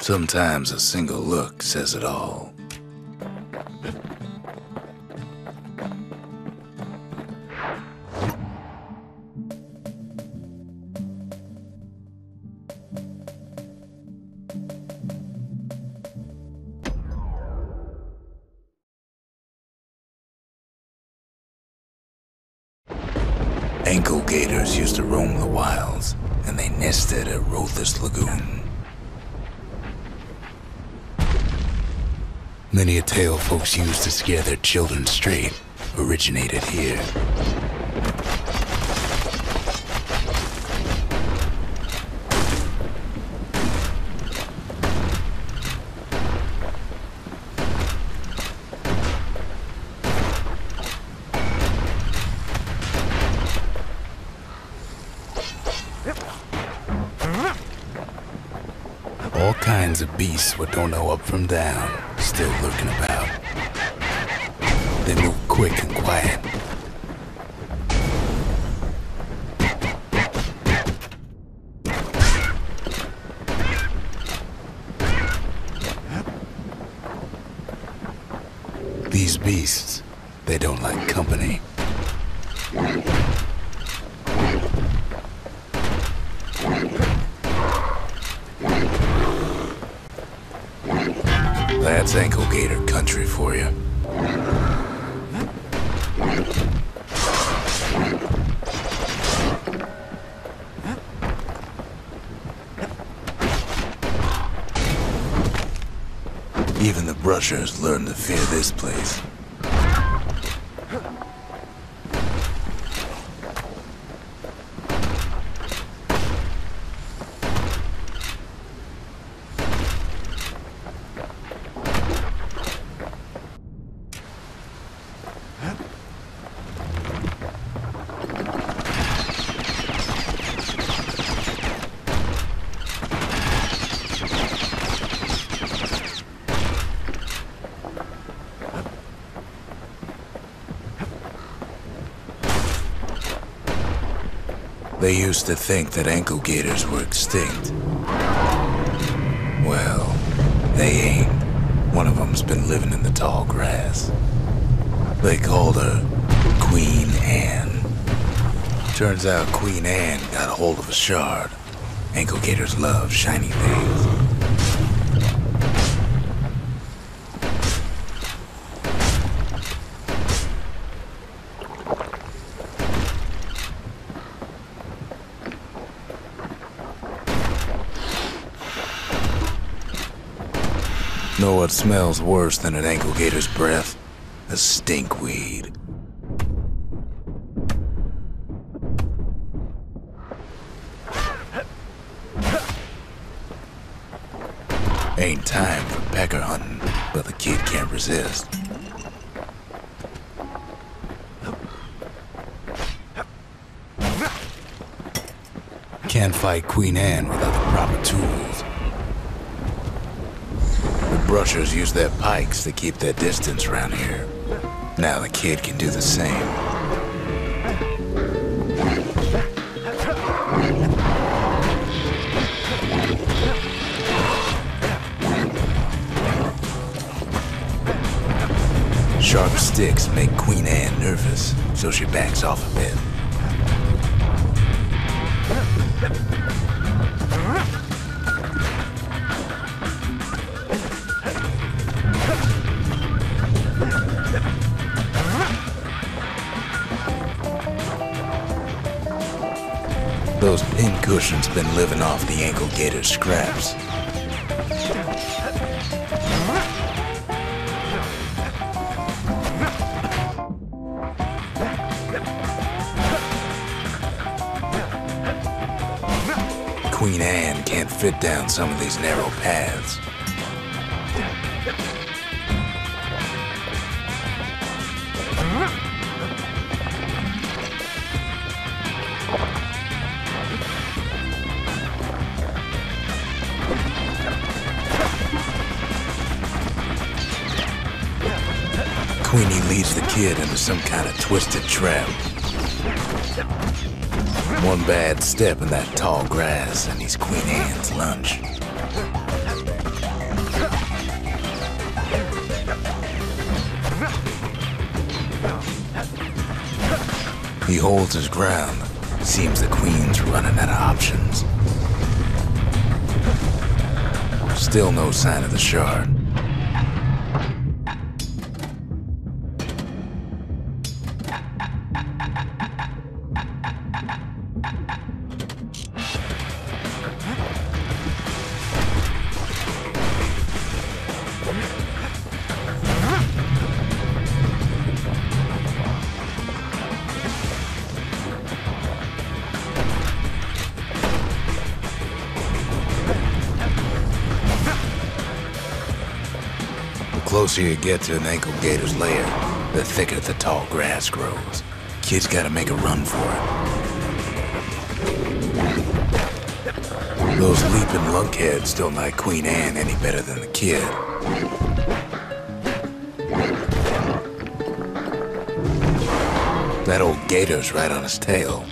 Sometimes a single look says it all. Ankle gators used to roam the wilds, and they nested at Rothes Lagoon. Many a tale folks used to scare their children straight originated here. All kinds of beasts what don't know up from down, still lurking about. They move quick and quiet. These beasts, they don't like company. That's ankle gator country for you. Even the brushers learned to fear this place. They used to think that ankle gators were extinct. Well, they ain't. One of them's been living in the tall grass. They called her Queen Anne. Turns out Queen Anne got a hold of a shard. Ankle gators love shiny things. Know what smells worse than an ankle gator's breath? A stinkweed. Ain't time for pecker hunting, but the kid can't resist. Can't fight Queen Anne without the proper tools. The brushers use their pikes to keep their distance around here. Now the kid can do the same. Sharp sticks make Queen Anne nervous, so she backs off a bit. Those pincushions been living off the ankle gator scraps. Queen Anne can't fit down some of these narrow paths. Queenie leads the kid into some kind of twisted trap. One bad step in that tall grass and he's Queen Anne's lunch. He holds his ground. Seems the queen's running out of options. Still no sign of the shard. The closer you get to an ankle gator's lair, the thicker the tall grass grows. Kid's gotta make a run for it. Those leaping lunkheads don't like Queen Anne any better than the kid. That old gator's right on his tail.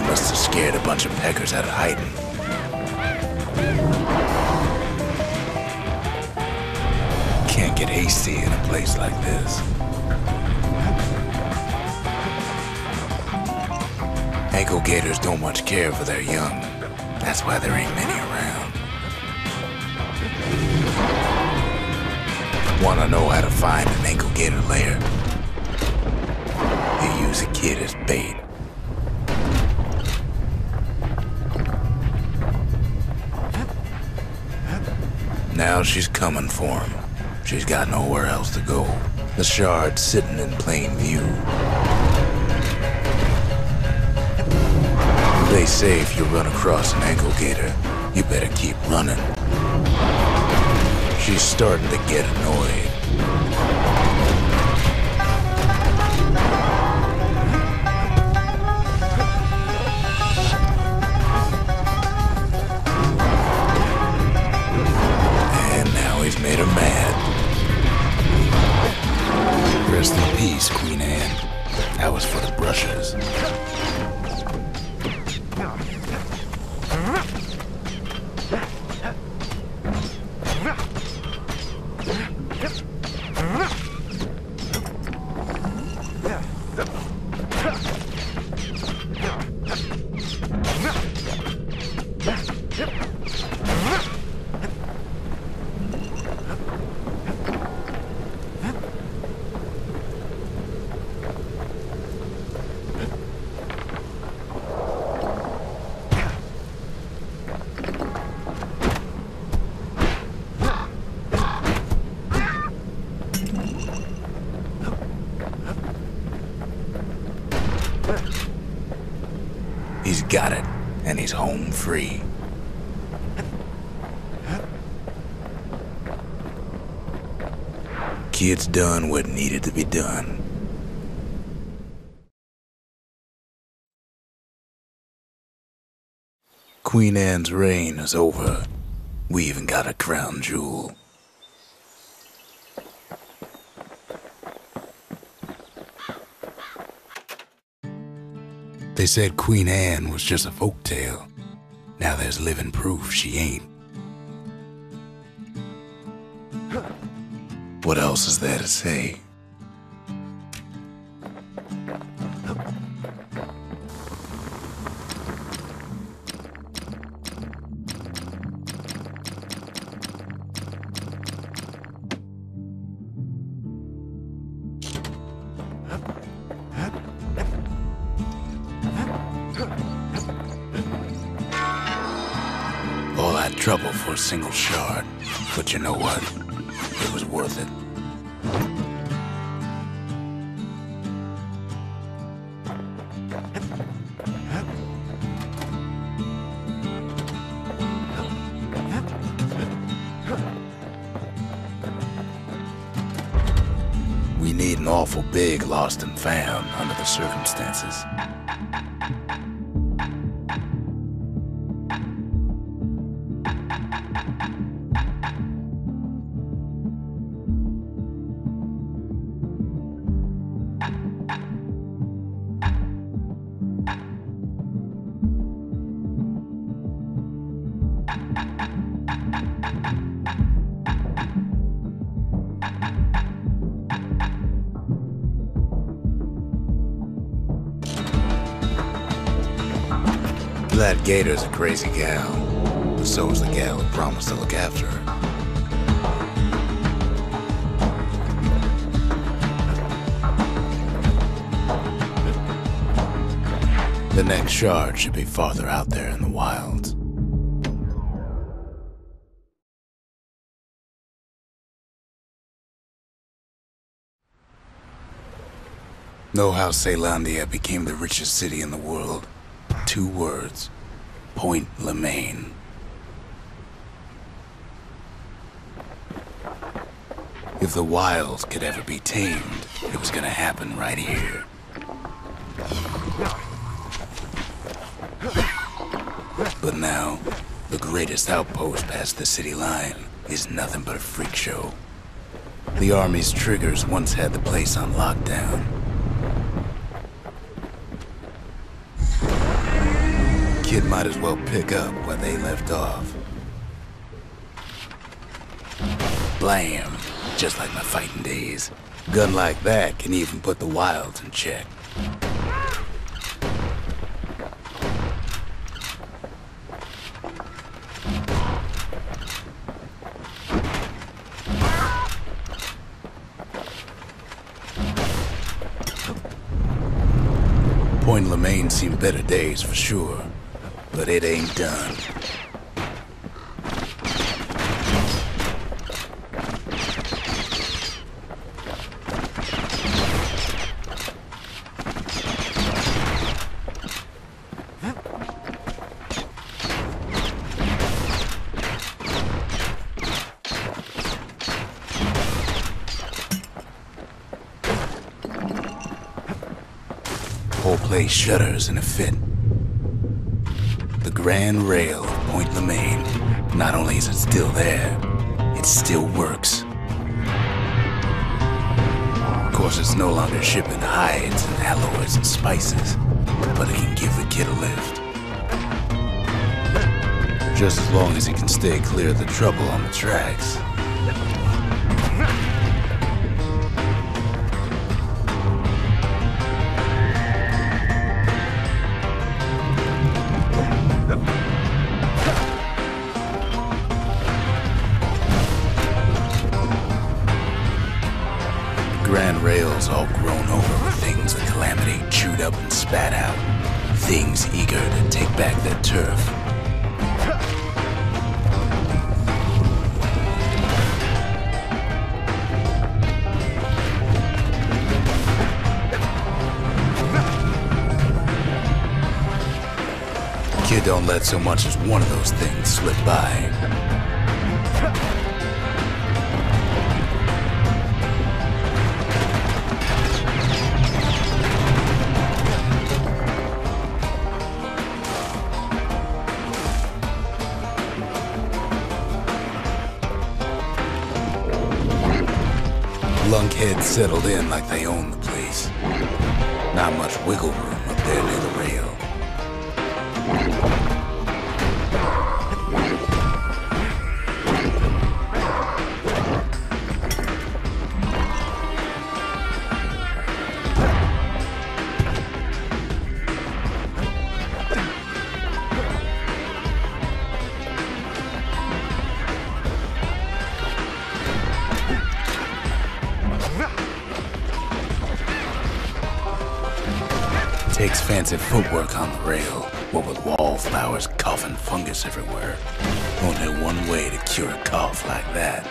Must have scared a bunch of peckers out of hiding. Can't get hasty in a place like this. Ankle gators don't much care for their young. That's why there ain't many around. Wanna know how to find an ankle gator lair? You use a kid as bait. Now she's coming for him. She's got nowhere else to go. The shard's sitting in plain view. They say if you run across an ankle gator, you better keep running. She's starting to get annoyed. He's made her mad. Rest in peace, Queen Anne. That was for the brushers. He's got it, and he's home free. Kid's done what needed to be done. Queen Anne's reign is over. We even got a crown jewel. They said Queen Anne was just a folktale. Now there's living proof she ain't. What else is there to say? All that trouble for a single shard, but you know what? It was worth it. We need an awful big lost and found under the circumstances. That gator's a crazy gal, but so is the gal who promised to look after her. The next shard should be farther out there in the wilds. Know how Caelondia became the richest city in the world? 2 words. PlayThrough. If the wilds could ever be tamed, it was gonna happen right here. But now, the greatest outpost past the city line is nothing but a freak show. The army's triggers once had the place on lockdown. Kid might as well pick up where they left off. Blam! Just like my fighting days. Gun like that can even put the wilds in check. PlayThrough's seen better days for sure. But it ain't done. Whole place shudders in a fit. The grand rail of PlayThrough, not only is it still there, it still works. Of course, it's no longer shipping hides and alloys and spices, but it can give the kid a lift. Just as long as he can stay clear of the trouble on the tracks. Grand rails all grown over with things the Calamity chewed up and spat out. Things eager to take back their turf. Kid don't let so much as one of those things slip by. Lunkheads settled in like they own the place. Not much wiggle room up there near the rail. Takes fancy footwork on the rail, what with wallflowers coughing fungus everywhere. Only one way to cure a cough like that.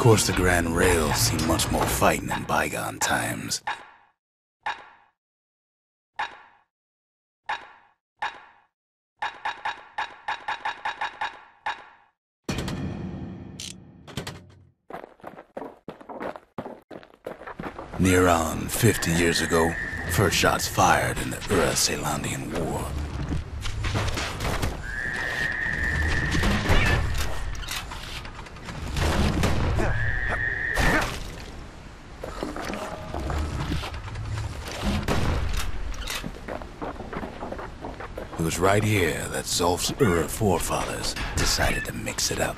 course, the Grand Rails seem much more fighting in bygone times. Near on 50 years ago, first shots fired in the Ura-Celandian War. It was right here that Zulf's Ura forefathers decided to mix it up.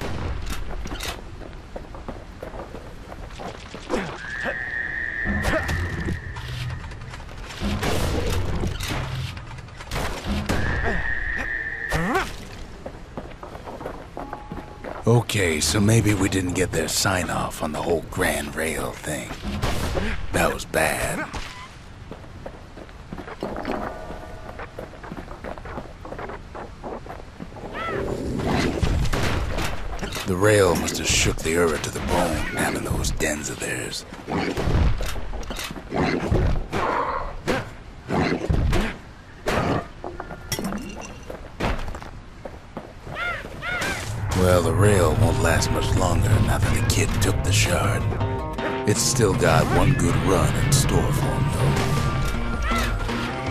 Okay, so maybe we didn't get their sign-off on the whole Grand Rail thing. That was bad. The rail must have shook the Ura to the bone having those dens of theirs. Well, the rail won't last much longer now that the kid took the shard. It's still got one good run in store for him,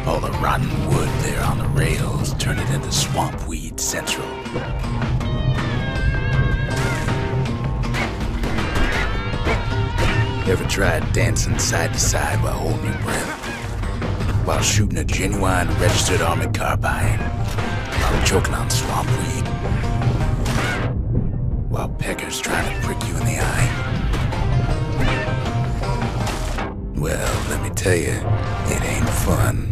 though. All the rotten wood there on the rails turned it into swamp weed central. Ever tried dancing side to side while holding your breath? While shooting a genuine registered army carbine? While choking on swamp weed? While peckers trying to prick you in the eye? Well, let me tell you, it ain't fun.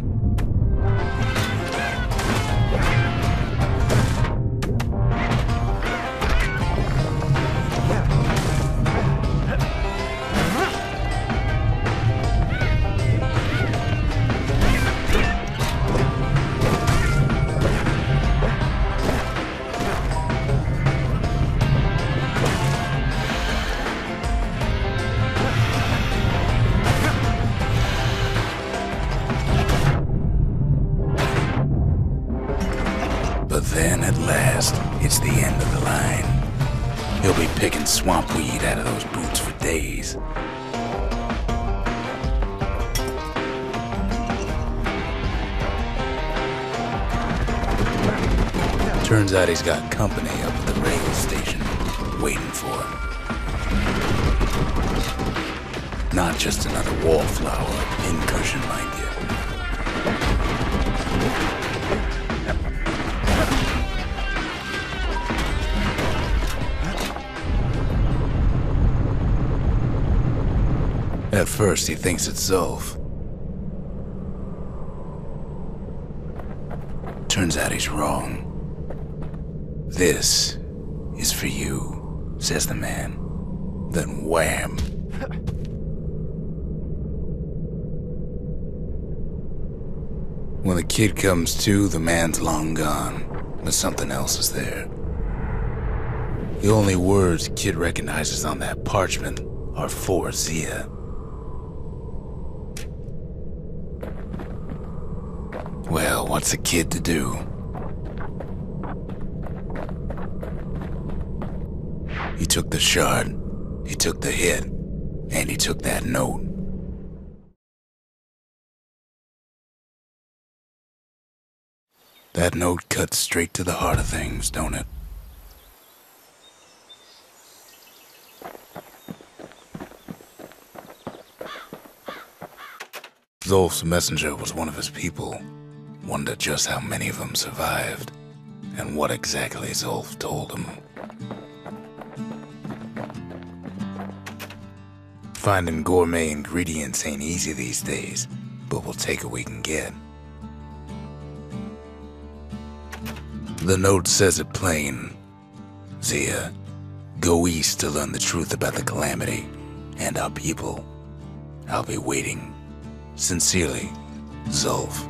But then, at last, it's the end of the line. He'll be picking swamp weed out of those boots for days. Turns out he's got company up at the rail station, waiting for him. Not just another wallflower, pincushion, mind you. At first, he thinks it's Zulf. Turns out he's wrong. This is for you, says the man. Then wham! When the kid comes to, the man's long gone, but something else is there. The only words kid recognizes on that parchment are for Zia. Well, what's a kid to do? He took the shard, he took the hit, and he took that note. That note cuts straight to the heart of things, don't it? Zulf's messenger was one of his people. Wondered just how many of them survived, and what exactly Zulf told him. Finding gourmet ingredients ain't easy these days, but we'll take what we can get. The note says it plain. Zia, go east to learn the truth about the calamity and our people. I'll be waiting. Sincerely, Zulf.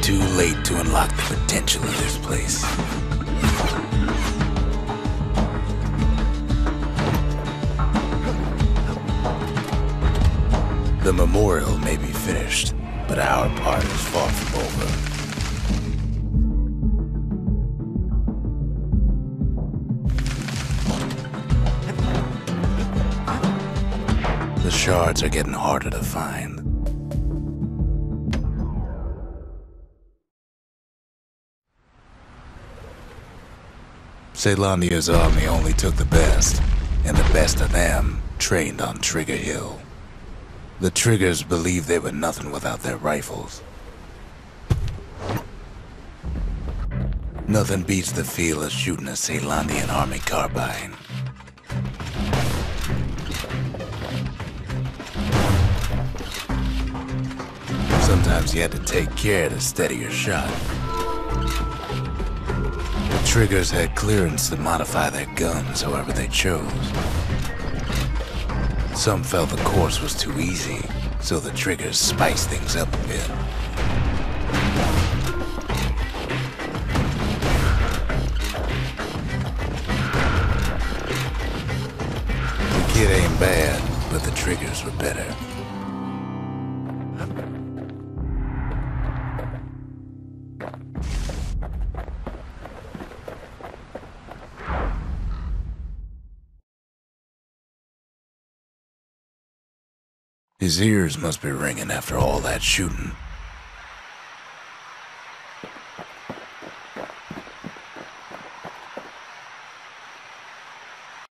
too late to unlock the potential of this place. The memorial may be finished, but our part is far from over. The shards are getting harder to find. Caelandia's army only took the best, and the best of them trained on Trigger Hill. The Triggers believed they were nothing without their rifles. Nothing beats the feel of shooting a Caelandian army carbine. Sometimes you had to take care to steady your shot. The Triggers had clearance to modify their guns however they chose. Some felt the course was too easy, so the Triggers spiced things up a bit. The kid ain't bad, but the Triggers were better. His ears must be ringing after all that shooting.